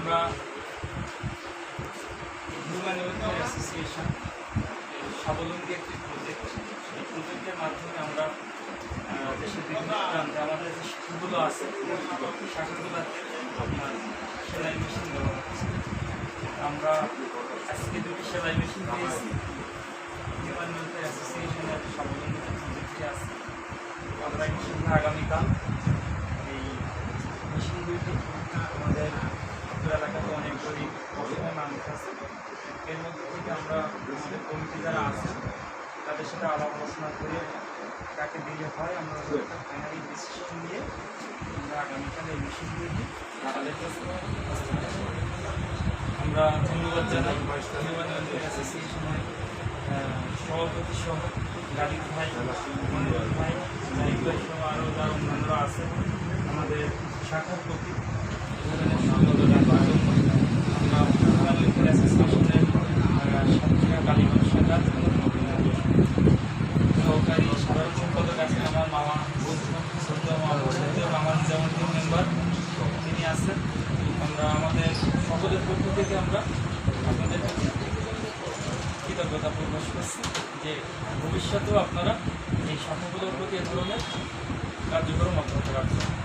আমরা human welfare association স্বাবলম্বী একটি প্রজেক্ট, সেই প্রজেক্টের মাধ্যমে আমরা দেশের বিভিন্ন প্রান্তে আমাদের যে শাখাগুলো আছে শাখাগুলোতে আপনার সেলাই মেশিন দেওয়া হচ্ছে। আমরা আজকে দুটি সেলাই মেশিন পেয়েছি। হিউম্যান ওয়েলফেয়ার অ্যাসোসিয়েশনের স্বাবলম্বী প্রজেক্টটি আছে। আমরা ইনশাআল্লাহ আগামীকাল এই মেশিনগুলি আমাদের এলাকাতে অনেক গরিব অসহায় মানুষ আছে, এর মধ্যে থেকে আমরা আমাদের কমিটি যারা আছে তাদের সাথে আলাপ আলোচনা করে কাকে দিলে হয় আমরা একটা ফাইনালি ডিসিশন নিয়ে আমরা আগামীকাল এই মেশিনগুলি তাদের কাছে আমরা ধন্যবাদ জানাই হিউম্যান ওয়েলফেয়ার অ্যাসোসিয়েশনের সভাপতি সহ গালিব ভাই, মনোজ ভাই, জাহিদ ভাই সহ আরও যারা অন্যান্যরা আছে আমাদের শাখার প্রতি সহকারী সাধারণ সম্পাদক আছেন আমার মামা আমার যেমন টিম মেম্বার তিনি আছেন। আমরা আমাদের সকলের পক্ষ থেকে আমরা আপনাদের কৃতজ্ঞতা প্রকাশ করছি যে ভবিষ্যতেও আপনারা এই শাখাগুলোর প্রতি এ ধরনের কার্যক্রম অব্যাহত রাখবেন।